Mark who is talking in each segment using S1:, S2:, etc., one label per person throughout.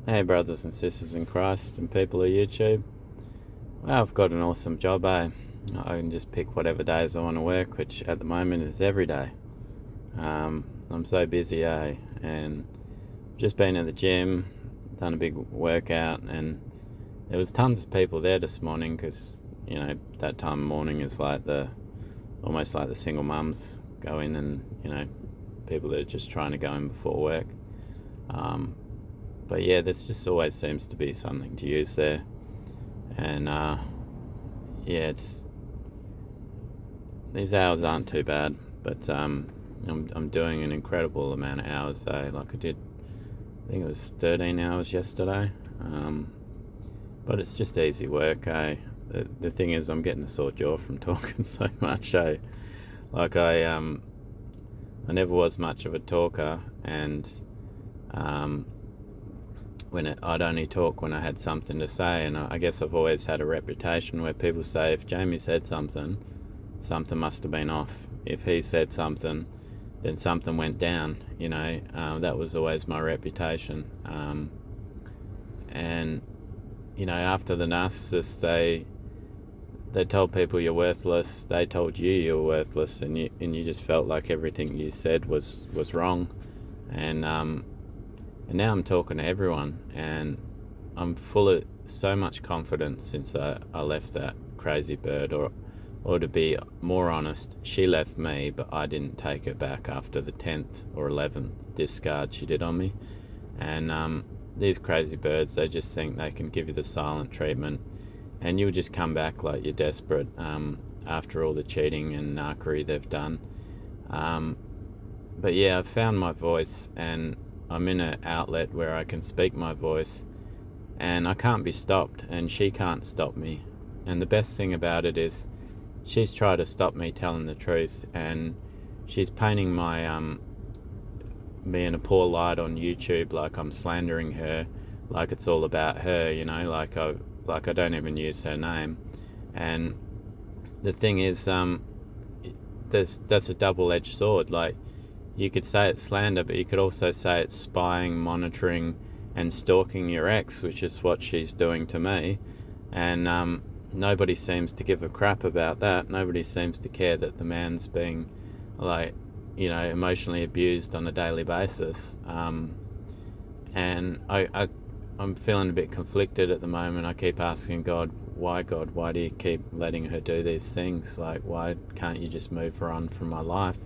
S1: Hey, brothers and sisters in Christ and people of YouTube. Well, I've got an awesome job, eh? I can just pick whatever days I want to work, which at the moment is every day. I'm so busy, eh? And just been at the gym, done a big workout, and there was tons of people there this morning because, that time of morning is like almost like the single mums go in and, people that are just trying to go in before work. But yeah, this just always seems to be something to use there. And yeah, these hours aren't too bad, but I'm doing an incredible amount of hours though. Like I think it was 13 hours yesterday. But it's just easy work, eh? The thing is, I'm getting a sore jaw from talking so much, eh? Like I never was much of a talker, and I'd only talk when I had something to say, and I guess I've always had a reputation where people say if Jamie said something, something must have been off. If he said something, then something went down. That was always my reputation. And after the narcissists, they told people you're worthless. They told you were worthless, and you just felt like everything you said was wrong. And now I'm talking to everyone, and I'm full of so much confidence since I left that crazy bird, or to be more honest, she left me, but I didn't take her back after the 10th or 11th discard she did on me. And these crazy birds, they just think they can give you the silent treatment, and you'll just come back like you're desperate after all the cheating and narcery they've done. But yeah, I've found my voice, and I'm in an outlet where I can speak my voice, and I can't be stopped, and she can't stop me. And the best thing about it is she's tried to stop me telling the truth, and she's painting me in a poor light on YouTube, like I'm slandering her, like it's all about her, like I don't even use her name. And the thing is, that's a double-edged sword. Like, you could say it's slander, but you could also say it's spying, monitoring, and stalking your ex, which is what she's doing to me. And nobody seems to give a crap about that. Nobody seems to care that the man's being, like, emotionally abused on a daily basis. And I'm feeling a bit conflicted at the moment. I keep asking God, why do you keep letting her do these things? Like, why can't you just move her on from my life?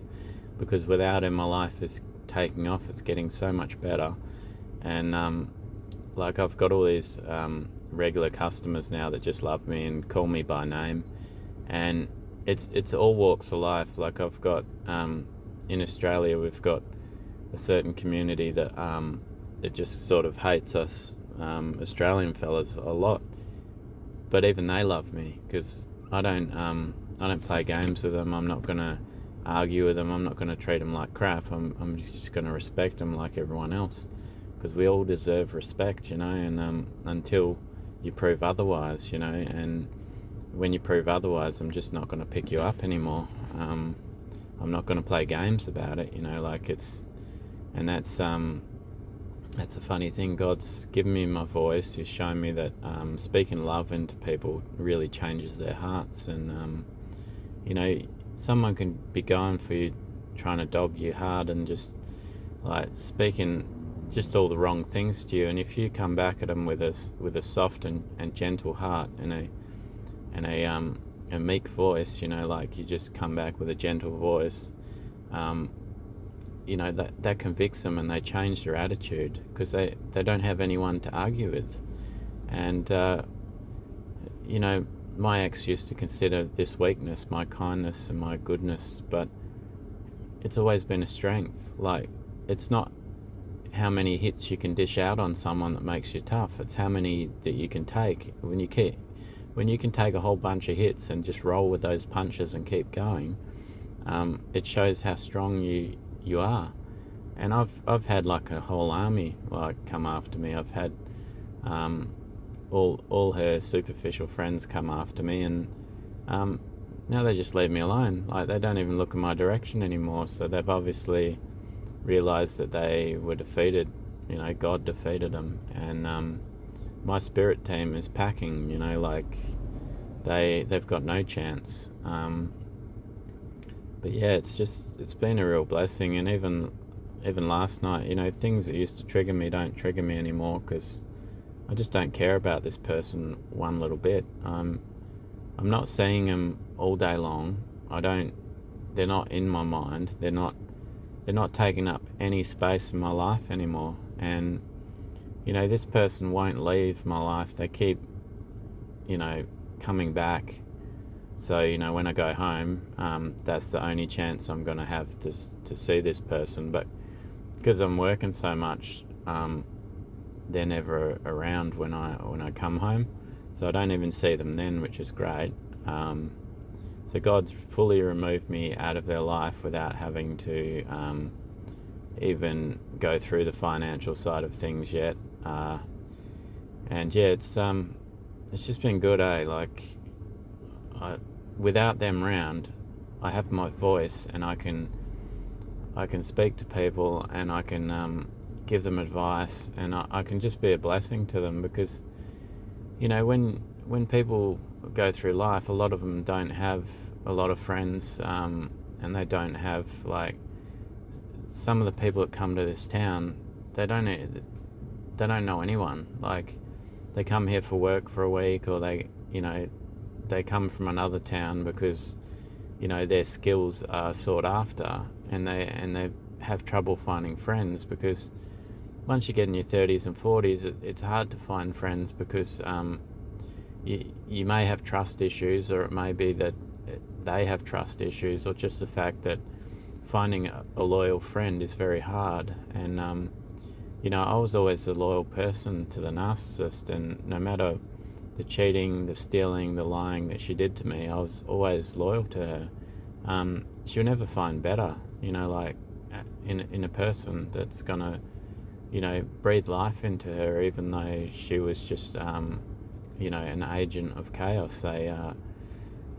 S1: Because without him, my life is taking off. It's getting so much better. And like, I've got all these regular customers now that just love me and call me by name. And it's all walks of life. Like, I've got in Australia, we've got a certain community that it just sort of hates us Australian fellas a lot, but even they love me because I don't play games with them. I'm not gonna argue with them. I'm not gonna treat them like crap. I'm just gonna respect them like everyone else, because we all deserve respect, and until you prove otherwise, and when you prove otherwise, I'm just not gonna pick you up anymore. I'm not gonna play games about it, like it's, and that's a funny thing. God's given me my voice. He's shown me that speaking love into people really changes their hearts. And, someone can be going for you, trying to dog you hard and just like speaking just all the wrong things to you. And if you come back at them with a soft and gentle heart and a meek voice, like you just come back with a gentle voice, that convicts them, and they change their attitude because they don't have anyone to argue with. And my ex used to consider this weakness, my kindness and my goodness, but it's always been a strength. Like, it's not how many hits you can dish out on someone that makes you tough. It's how many that you can take. When you can take a whole bunch of hits and just roll with those punches and keep going, it shows how strong you are. And I've had like a whole army like come after me. I've had all her superficial friends come after me, and now they just leave me alone. Like, they don't even look in my direction anymore. So they've obviously realized that they were defeated God defeated them. And my spirit team is packing, like they've got no chance. But yeah, it's been a real blessing. And even last night, things that used to trigger me don't trigger me anymore, because I just don't care about this person one little bit. I'm not seeing them all day long. They're not in my mind. They're not taking up any space in my life anymore. And this person won't leave my life. They keep coming back. So when I go home, that's the only chance I'm going to have to see this person. But because I'm working so much, they're never around when I come home, so I don't even see them then, which is great. So God's fully removed me out of their life without having to even go through the financial side of things yet. And yeah, it's just been good, Like, without them round, I have my voice, and I can speak to people, and I can give them advice, and I can just be a blessing to them, because when people go through life, a lot of them don't have a lot of friends, and they don't have, like, some of the people that come to this town, they don't know anyone. Like, they come here for work for a week, or they come from another town because their skills are sought after, and they have trouble finding friends, because once you get in your 30s and 40s, it's hard to find friends, because you may have trust issues, or it may be that they have trust issues, or just the fact that finding a loyal friend is very hard. And I was always a loyal person to the narcissist, and no matter the cheating, the stealing, the lying that she did to me, I was always loyal to her. She'll never find better, like in a person that's gonna breathe life into her, even though she was just an agent of chaos,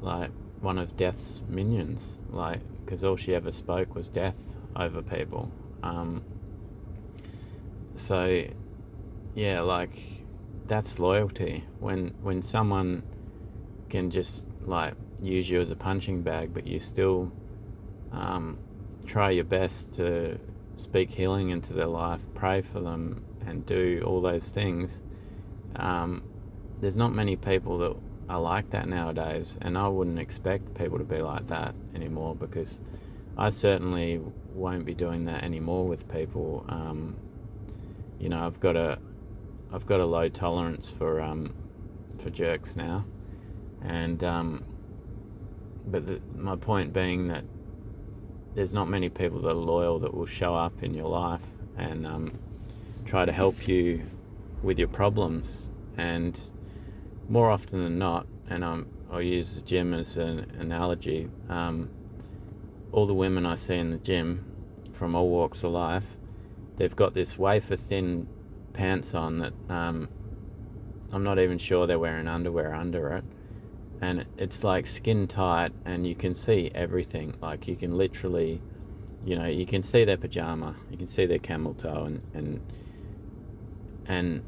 S1: like one of death's minions, like, because all she ever spoke was death over people. So yeah, like, that's loyalty. When someone can just, like, use you as a punching bag, but you still try your best to speak healing into their life, pray for them, and do all those things. There's not many people that are like that nowadays, and I wouldn't expect people to be like that anymore, because I certainly won't be doing that anymore with people. I've got a low tolerance for jerks now, and but my point being that there's not many people that are loyal that will show up in your life and try to help you with your problems. And more often than not, and I'll use the gym as an analogy, all the women I see in the gym from all walks of life, they've got this wafer thin pants on that I'm not even sure they're wearing underwear under it, and it's like skin tight, and you can see everything. Like, you can literally, you can see their pajama, you can see their camel toe, and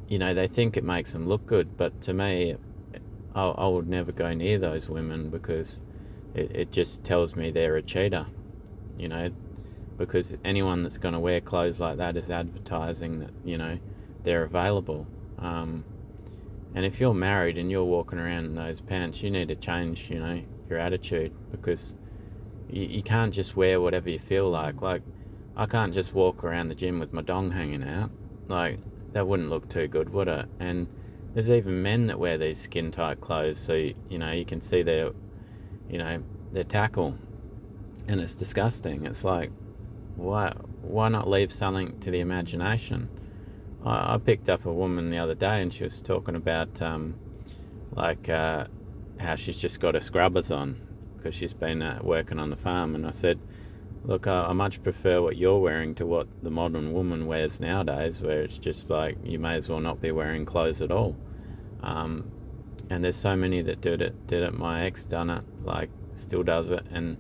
S1: they think it makes them look good, but to me, I would never go near those women, because it just tells me they're a cheater, because anyone that's going to wear clothes like that is advertising that, they're available. And if you're married and you're walking around in those pants, you need to change, your attitude, because you can't just wear whatever you feel like. Like, I can't just walk around the gym with my dong hanging out. Like, that wouldn't look too good, would it? And there's even men that wear these skin-tight clothes, so, you can see their tackle, and it's disgusting. It's like, why not leave something to the imagination? I picked up a woman the other day, and she was talking about how she's just got her scrubbers on because she's been working on the farm. And I said, look, I much prefer what you're wearing to what the modern woman wears nowadays, where it's just like, you may as well not be wearing clothes at all. And there's so many that did it. My ex done it, like, still does it, and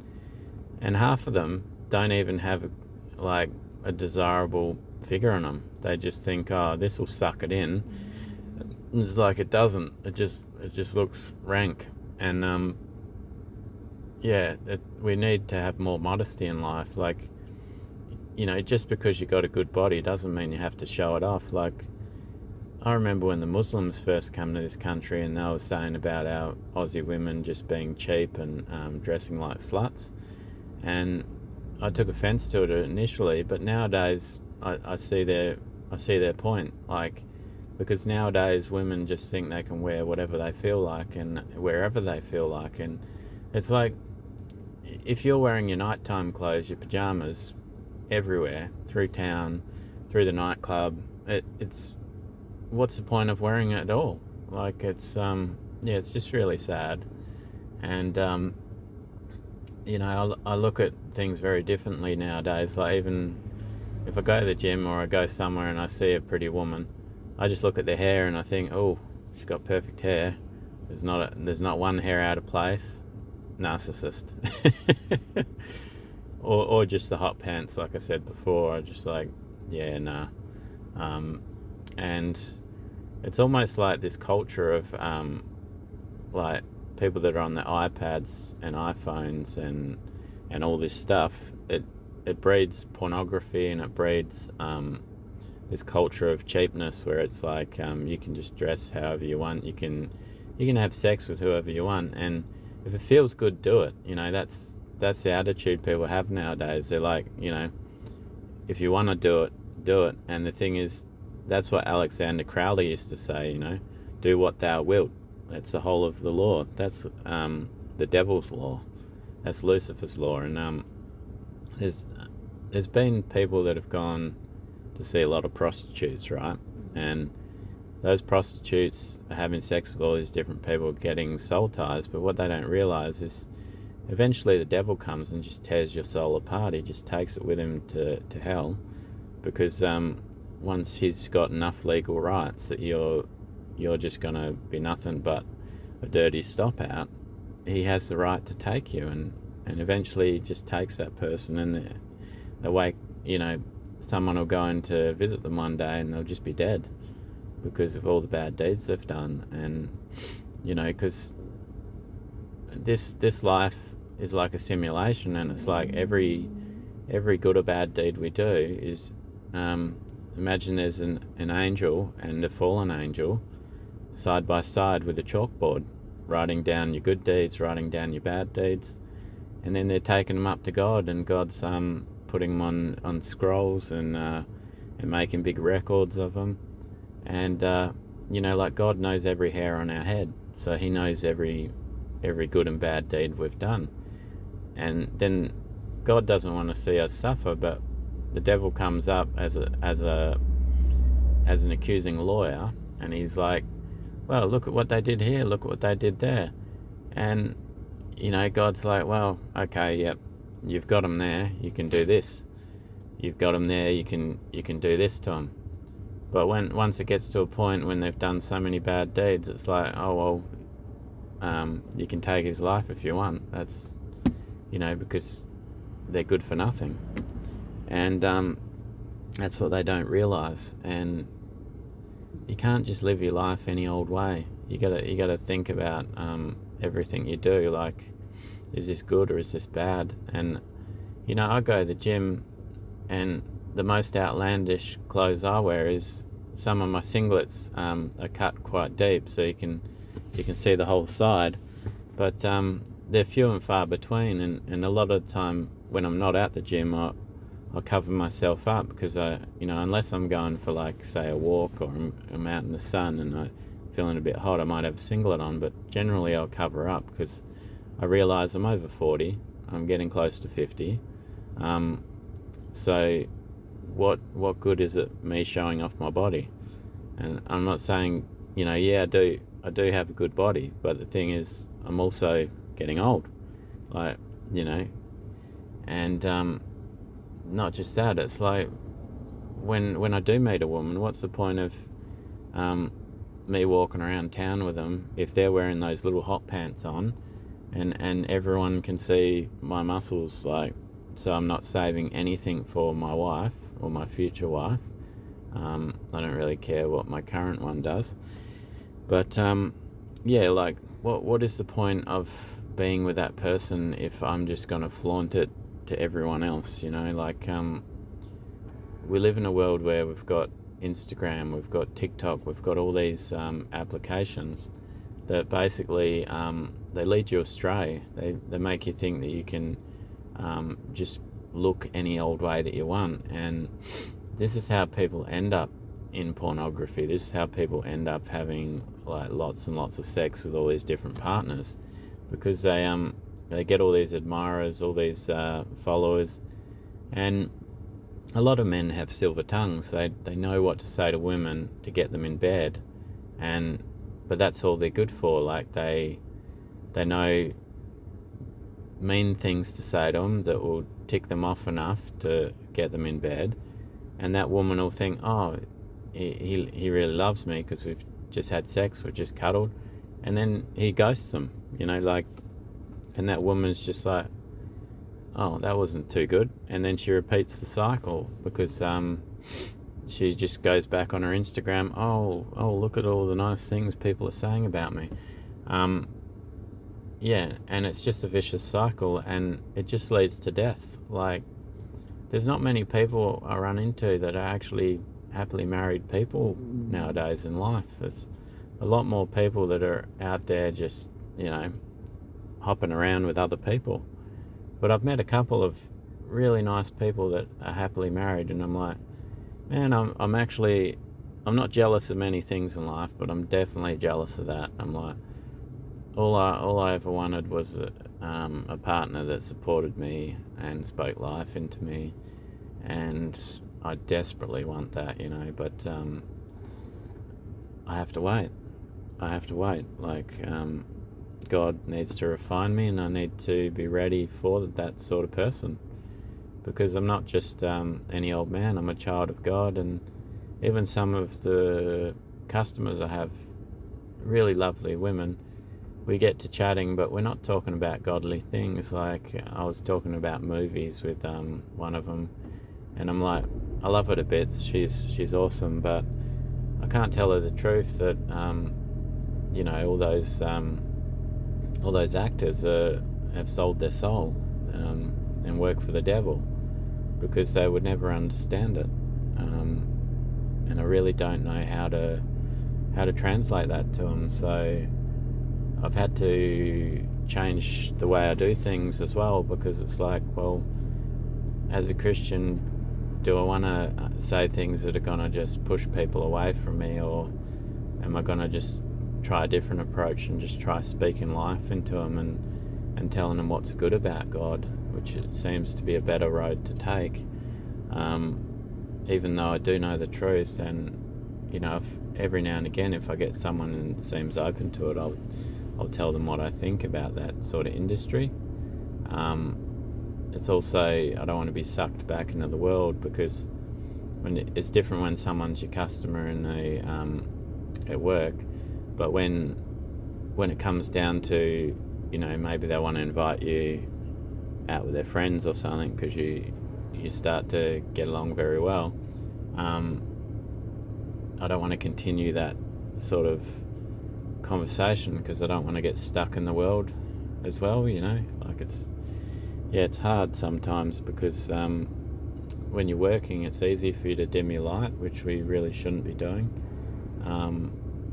S1: half of them don't even have a desirable figure on them. They just think, oh, this will suck it in. It's like it doesn't. It just looks rank. And we need to have more modesty in life. Like, just because you got a good body doesn't mean you have to show it off. Like, I remember when the Muslims first came to this country and they were saying about our Aussie women just being cheap and dressing like sluts. And I took offence to it initially, but nowadays I see their point. Like, because nowadays women just think they can wear whatever they feel like and wherever they feel like. And it's like, if you're wearing your nighttime clothes, your pajamas, everywhere, through town, through the nightclub, it's what's the point of wearing it at all? Like, it's it's just really sad. And I look at things very differently nowadays. Like, even if I go to the gym or I go somewhere and I see a pretty woman, I just look at their hair and I think, oh, she's got perfect hair. There's not one hair out of place. Narcissist. or just the hot pants, like I said before. I just like, yeah, nah. And it's almost like this culture of like people that are on their iPads and iPhones and all this stuff. It breeds pornography, and it breeds this culture of cheapness where it's like you can just dress however you want. You can have sex with whoever you want, and if it feels good, do it. That's the attitude people have nowadays. They're like, if you want to do it, do it. And the thing is, that's what Alexander Crowley used to say, do what thou wilt. That's the whole of the law. That's the devil's law. That's Lucifer's law. And there's been people that have gone to see a lot of prostitutes, right? And those prostitutes are having sex with all these different people, getting soul ties. But what they don't realise is eventually the devil comes and just tears your soul apart. He just takes it with him to hell, because once he's got enough legal rights that you're just going to be nothing but a dirty stop out, he has the right to take you, and eventually he just takes that person, and they wake, someone will go in to visit them one day and they'll just be dead because of all the bad deeds they've done. And because this life is like a simulation, and it's like every good or bad deed we do is imagine there's an angel and a fallen angel side by side with a chalkboard, writing down your good deeds, writing down your bad deeds, and then they're taking them up to God, and God's putting them on scrolls and making big records of them. And like, God knows every hair on our head, so he knows every good and bad deed we've done. And then God doesn't want to see us suffer, but the devil comes up as an accusing lawyer, and he's like, well, look at what they did here, look at what they did there. And God's like, well, okay, yep, you've got them there, you can do this. You've got them there, you can do this to them. But once it gets to a point when they've done so many bad deeds, it's like, oh well, you can take his life if you want. That's because they're good for nothing. And that's what they don't realise. And you can't just live your life any old way. You gotta think about everything you do. Like, is this good or is this bad? And I go to the gym, and the most outlandish clothes I wear is some of my singlets are cut quite deep, so you can see the whole side. But they're few and far between, and a lot of the time when I'm not at the gym, I'll cover myself up, because unless I'm going for, like, say, a walk, or I'm out in the sun and I'm feeling a bit hot, I might have a singlet on, but generally I'll cover up, because I realise I'm over 40, I'm getting close to 50, so what good is it me showing off my body? And I'm not saying, I do have a good body, but the thing is, I'm also getting old, like, and not just that, it's like, when I do meet a woman, what's the point of me walking around town with them if they're wearing those little hot pants on, and everyone can see my muscles? Like, so I'm not saving anything for my wife or my future wife. I don't really care what my current one does. But yeah, like what is the point of being with that person if I'm just going to flaunt it to everyone else? Like we live in a world where we've got Instagram, we've got TikTok, we've got all these applications that basically they lead you astray. They make you think that you can just look any old way that you want, and this is how people end up in pornography. This is how people end up having like lots and lots of sex with all these different partners, because they get all these admirers, all these followers, and a lot of men have silver tongues. They know what to say to women to get them in bed, but that's all they're good for. Like they know mean things to say to them that will tick them off enough to get them in bed, and that woman will think, oh, he really loves me because we've just had sex, we've just cuddled, and then he ghosts them, and that woman's just like, oh, that wasn't too good, and then she repeats the cycle because she just goes back on her Instagram, oh, look at all the nice things people are saying about me. Yeah, and it's just a vicious cycle, and it just leads to death. Like, there's not many people I run into that are actually happily married people nowadays in life. There's a lot more people that are out there just, hopping around with other people. But I've met a couple of really nice people that are happily married, and I'm like, man, I'm not jealous of many things in life, but I'm definitely jealous of that. I'm like, all I ever wanted was a partner that supported me and spoke life into me, and I desperately want that, but I have to wait. Like, God needs to refine me, and I need to be ready for that sort of person, because I'm not just any old man. I'm a child of God, and even some of the customers I have, really lovely women, we get to chatting, but we're not talking about godly things. Like, I was talking about movies with one of them, and I'm like, I love her to bits, she's awesome, but I can't tell her the truth that all those actors have sold their soul and work for the devil, because they would never understand it, and I really don't know how to translate that to them. So I've had to change the way I do things as well, because it's like, well, as a Christian, do I want to say things that are going to just push people away from me, or am I going to just try a different approach and just try speaking life into them and telling them what's good about God, which it seems to be a better road to take, even though I do know the truth. And if every now and again, if I get someone that seems open to it, I'll tell them what I think about that sort of industry. It's also, I don't want to be sucked back into the world, because it's different when someone's your customer and at work, but when it comes down to, maybe they want to invite you out with their friends or something because you start to get along very well, I don't want to continue that sort of conversation, because I don't want to get stuck in the world as well. Like, it's hard sometimes, because when you're working, it's easy for you to dim your light, which we really shouldn't be doing.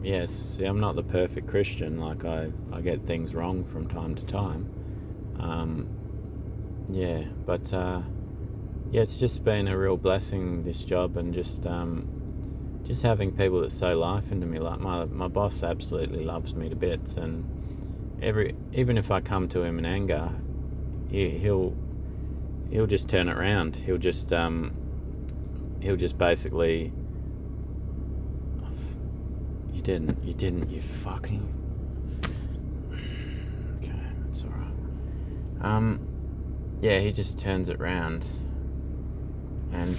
S1: Yes, I'm not the perfect Christian. Like, I get things wrong from time to time. It's just been a real blessing, this job, and just having people that sow life into me. Like, my boss absolutely loves me to bits, and even if I come to him in anger, he'll just turn it around. He'll just basically, you didn't, you fucking, okay, it's alright. He just turns it round, and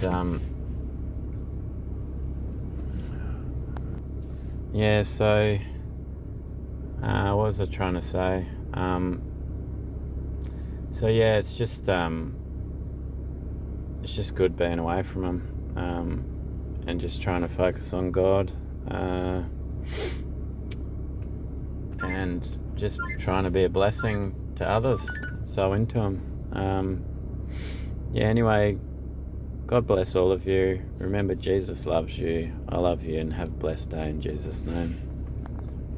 S1: so what was I trying to say? It's just good being away from him. and just trying to focus on God, and just trying to be a blessing to others, so into them. Anyway, God bless all of you. Remember, Jesus loves you. I love you, and have a blessed day in Jesus' name.